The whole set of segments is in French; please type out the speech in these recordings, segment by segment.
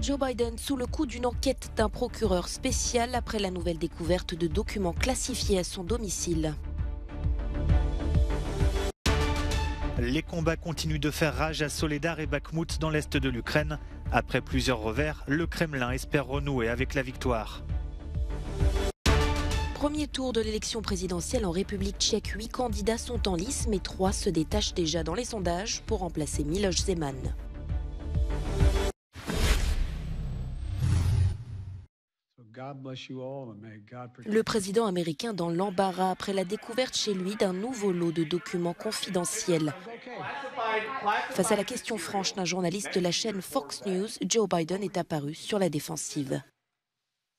Joe Biden sous le coup d'une enquête d'un procureur spécial après la nouvelle découverte de documents classifiés à son domicile. Les combats continuent de faire rage à Soledar et Bakhmout dans l'est de l'Ukraine. Après plusieurs revers, le Kremlin espère renouer avec la victoire. Premier tour de l'élection présidentielle en République tchèque. 8 candidats sont en lice, mais 3 se détachent déjà dans les sondages pour remplacer Miloš Zeman. Le président américain dans l'embarras après la découverte chez lui d'un nouveau lot de documents confidentiels. Face à la question franche d'un journaliste de la chaîne Fox News, Joe Biden est apparu sur la défensive.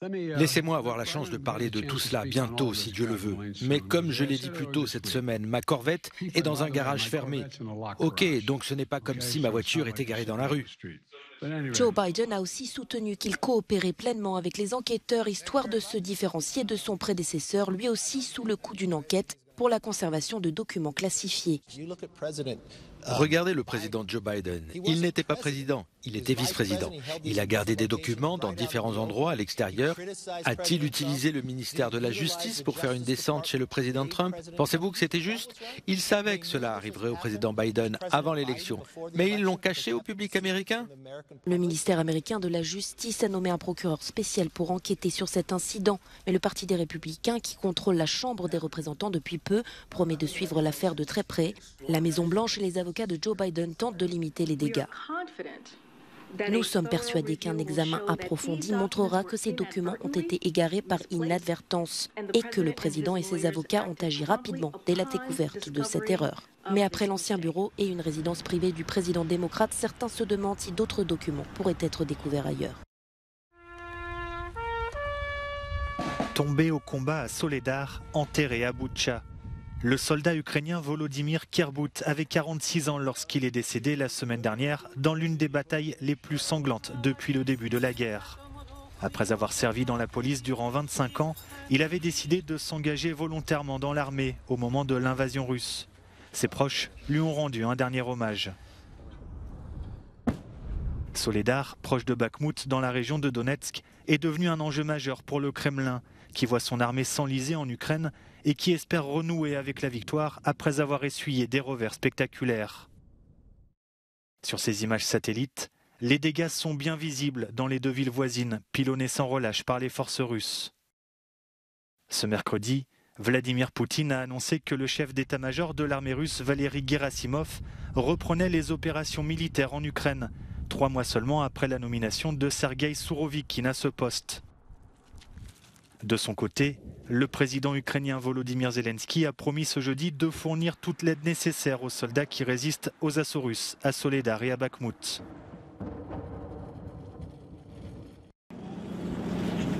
Laissez-moi avoir la chance de parler de tout cela bientôt, si Dieu le veut. Mais comme je l'ai dit plus tôt cette semaine, ma Corvette est dans un garage fermé. Ok, donc ce n'est pas comme si ma voiture était garée dans la rue. Joe Biden a aussi soutenu qu'il coopérait pleinement avec les enquêteurs, histoire de se différencier de son prédécesseur, lui aussi sous le coup d'une enquête pour la conservation de documents classifiés. Regardez le président Joe Biden. Il n'était pas président, il était vice-président. Il a gardé des documents dans différents endroits à l'extérieur. A-t-il utilisé le ministère de la Justice pour faire une descente chez le président Trump? Pensez-vous que c'était juste? Il savait que cela arriverait au président Biden avant l'élection, mais ils l'ont caché au public américain? Le ministère américain de la Justice a nommé un procureur spécial pour enquêter sur cet incident. Mais le Parti des Républicains, qui contrôle la Chambre des représentants depuis peu, promet de suivre l'affaire de très près. La Maison-Blanche et les avocats de Joe Biden tentent de limiter les dégâts. Nous sommes persuadés qu'un examen approfondi montrera que ces documents ont été égarés par inadvertance et que le président et ses avocats ont agi rapidement dès la découverte de cette erreur. Mais après l'ancien bureau et une résidence privée du président démocrate, certains se demandent si d'autres documents pourraient être découverts ailleurs. Tombé au combat à Soledar, enterré à Boutcha. Le soldat ukrainien Volodymyr Kerbout avait 46 ans lorsqu'il est décédé la semaine dernière dans l'une des batailles les plus sanglantes depuis le début de la guerre. Après avoir servi dans la police durant 25 ans, il avait décidé de s'engager volontairement dans l'armée au moment de l'invasion russe. Ses proches lui ont rendu un dernier hommage. Soledar, proche de Bakhmout dans la région de Donetsk, est devenu un enjeu majeur pour le Kremlin, qui voit son armée s'enliser en Ukraine et qui espère renouer avec la victoire après avoir essuyé des revers spectaculaires. Sur ces images satellites, les dégâts sont bien visibles dans les deux villes voisines, pilonnées sans relâche par les forces russes. Ce mercredi, Vladimir Poutine a annoncé que le chef d'état-major de l'armée russe, Valery Gerasimov, reprenait les opérations militaires en Ukraine, 3 mois seulement après la nomination de Sergueï Sourovikine à ce poste. De son côté, le président ukrainien Volodymyr Zelensky a promis ce jeudi de fournir toute l'aide nécessaire aux soldats qui résistent aux assauts russes à Soledar et à Bakhmout.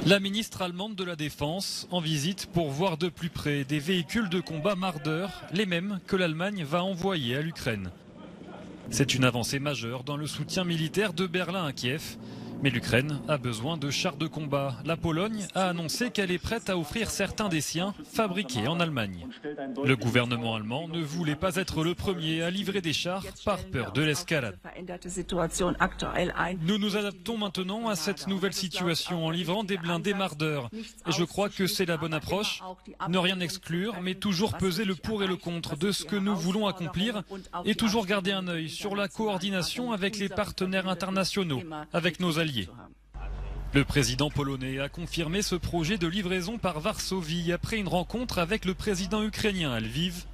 La ministre allemande de la Défense en visite pour voir de plus près des véhicules de combat Marder, les mêmes que l'Allemagne va envoyer à l'Ukraine. C'est une avancée majeure dans le soutien militaire de Berlin à Kiev. Mais l'Ukraine a besoin de chars de combat. La Pologne a annoncé qu'elle est prête à offrir certains des siens fabriqués en Allemagne. Le gouvernement allemand ne voulait pas être le premier à livrer des chars par peur de l'escalade. Nous nous adaptons maintenant à cette nouvelle situation en livrant des blindés Marder. Et je crois que c'est la bonne approche. Ne rien exclure, mais toujours peser le pour et le contre de ce que nous voulons accomplir et toujours garder un œil sur la coordination avec les partenaires internationaux, avec nos alliés. Le président polonais a confirmé ce projet de livraison par Varsovie après une rencontre avec le président ukrainien à Lviv.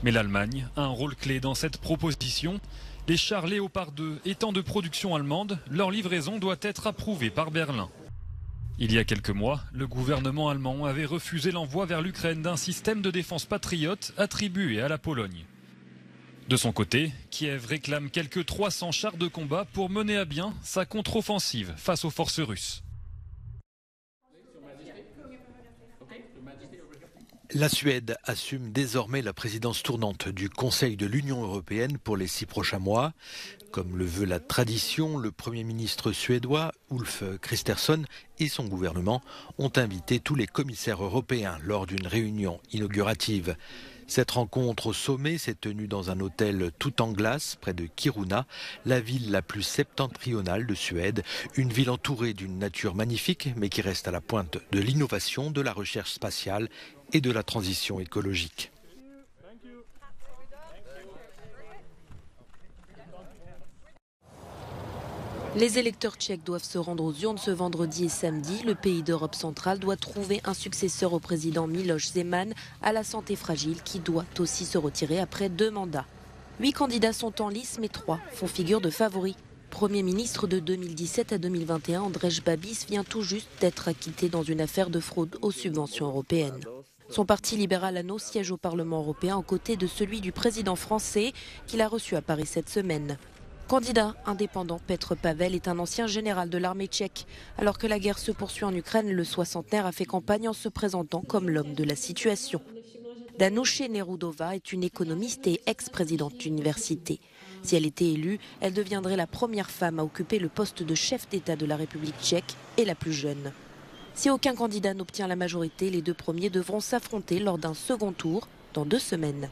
Mais l'Allemagne a un rôle clé dans cette proposition. Les chars Léopard 2 étant de production allemande, leur livraison doit être approuvée par Berlin. Il y a quelques mois, le gouvernement allemand avait refusé l'envoi vers l'Ukraine d'un système de défense patriote attribué à la Pologne. De son côté, Kiev réclame quelques 300 chars de combat pour mener à bien sa contre-offensive face aux forces russes. La Suède assume désormais la présidence tournante du Conseil de l'Union européenne pour les 6 prochains mois. Comme le veut la tradition, le Premier ministre suédois, Ulf Kristersson, et son gouvernement ont invité tous les commissaires européens lors d'une réunion inaugurative. Cette rencontre au sommet s'est tenue dans un hôtel tout en glace près de Kiruna, la ville la plus septentrionale de Suède, une ville entourée d'une nature magnifique mais qui reste à la pointe de l'innovation, de la recherche spatiale et de la transition écologique. Les électeurs tchèques doivent se rendre aux urnes ce vendredi et samedi. Le pays d'Europe centrale doit trouver un successeur au président Miloš Zeman à la santé fragile qui doit aussi se retirer après 2 mandats. 8 candidats sont en lice mais 3 font figure de favoris. Premier ministre de 2017 à 2021, Andrej Babis vient tout juste d'être acquitté dans une affaire de fraude aux subventions européennes. Son parti libéral ANO siège au Parlement européen aux côtés de celui du président français qu'il a reçu à Paris cette semaine. Candidat indépendant, Petr Pavel est un ancien général de l'armée tchèque. Alors que la guerre se poursuit en Ukraine, le soixantenaire a fait campagne en se présentant comme l'homme de la situation. Danuše Nerudová est une économiste et ex-présidente d'université. Si elle était élue, elle deviendrait la première femme à occuper le poste de chef d'État de la République tchèque et la plus jeune. Si aucun candidat n'obtient la majorité, les 2 premiers devront s'affronter lors d'un second tour dans 2 semaines.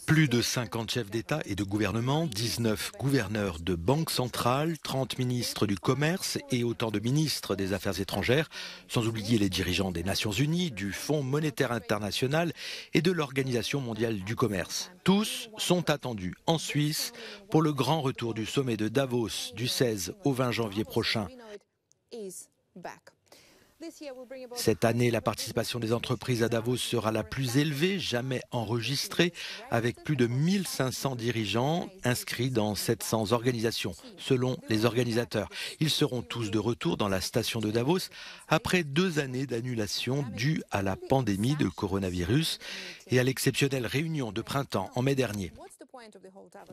Plus de 50 chefs d'État et de gouvernement, 19 gouverneurs de banques centrales, 30 ministres du commerce et autant de ministres des Affaires étrangères, sans oublier les dirigeants des Nations Unies, du Fonds monétaire international et de l'Organisation mondiale du commerce. Tous sont attendus en Suisse pour le grand retour du sommet de Davos du 16 au 20 janvier prochain. Cette année, la participation des entreprises à Davos sera la plus élevée jamais enregistrée, avec plus de 1500 dirigeants inscrits dans 700 organisations, selon les organisateurs. Ils seront tous de retour dans la station de Davos après 2 années d'annulation dues à la pandémie de coronavirus et à l'exceptionnelle réunion de printemps en mai dernier.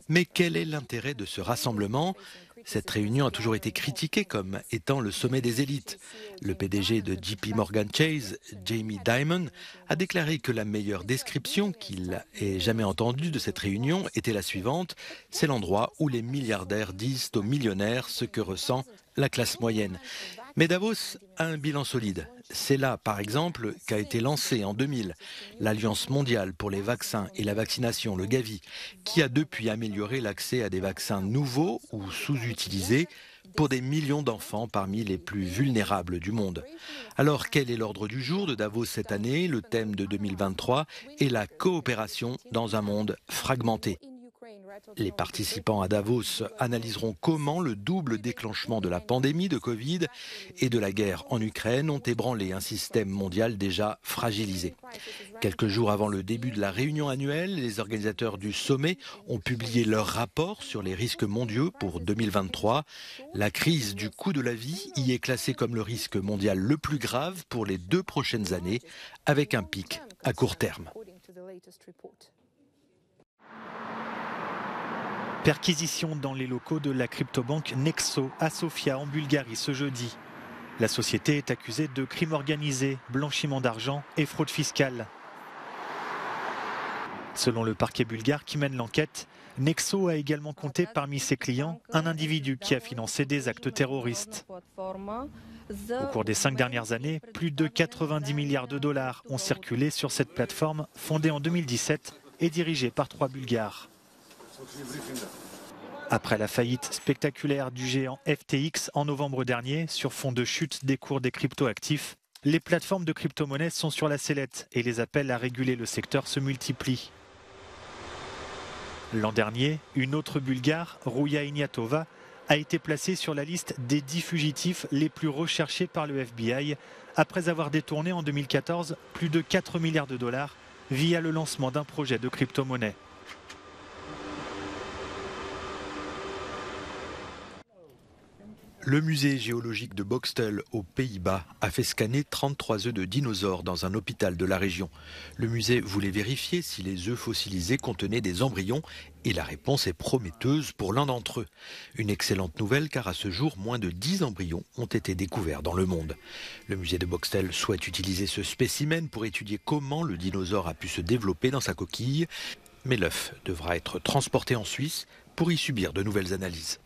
Mais quel est l'intérêt de ce rassemblement ? Cette réunion a toujours été critiquée comme étant le sommet des élites. Le PDG de JP Morgan Chase, Jamie Dimon, a déclaré que la meilleure description qu'il ait jamais entendue de cette réunion était la suivante : c'est l'endroit où les milliardaires disent aux millionnaires ce que ressent la classe moyenne. Mais Davos a un bilan solide. C'est là, par exemple, qu'a été lancée en 2000 l'Alliance mondiale pour les vaccins et la vaccination, le Gavi, qui a depuis amélioré l'accès à des vaccins nouveaux ou sous-utilisés pour des millions d'enfants parmi les plus vulnérables du monde. Alors, quel est l'ordre du jour de Davos cette année ? Le thème de 2023 est la coopération dans un monde fragmenté. Les participants à Davos analyseront comment le double déclenchement de la pandémie de Covid et de la guerre en Ukraine ont ébranlé un système mondial déjà fragilisé. Quelques jours avant le début de la réunion annuelle, les organisateurs du sommet ont publié leur rapport sur les risques mondiaux pour 2023. La crise du coût de la vie y est classée comme le risque mondial le plus grave pour les 2 prochaines années, avec un pic à court terme. Perquisition dans les locaux de la cryptobanque Nexo à Sofia en Bulgarie ce jeudi. La société est accusée de crimes organisés, blanchiment d'argent et fraude fiscale. Selon le parquet bulgare qui mène l'enquête, Nexo a également compté parmi ses clients un individu qui a financé des actes terroristes. Au cours des 5 dernières années, plus de 90 milliards de dollars ont circulé sur cette plateforme fondée en 2017 et dirigée par 3 Bulgares. Après la faillite spectaculaire du géant FTX en novembre dernier, sur fond de chute des cours des cryptoactifs, les plateformes de crypto-monnaies sont sur la sellette et les appels à réguler le secteur se multiplient. L'an dernier, une autre Bulgare, Rouya Ignatova, a été placée sur la liste des 10 fugitifs les plus recherchés par le FBI après avoir détourné en 2014 plus de 4 milliards de dollars via le lancement d'un projet de crypto-monnaie. Le musée géologique de Boxtel aux Pays-Bas a fait scanner 33 œufs de dinosaures dans un hôpital de la région. Le musée voulait vérifier si les œufs fossilisés contenaient des embryons et la réponse est prometteuse pour l'un d'entre eux. Une excellente nouvelle car à ce jour, moins de 10 embryons ont été découverts dans le monde. Le musée de Boxtel souhaite utiliser ce spécimen pour étudier comment le dinosaure a pu se développer dans sa coquille. Mais l'œuf devra être transporté en Suisse pour y subir de nouvelles analyses.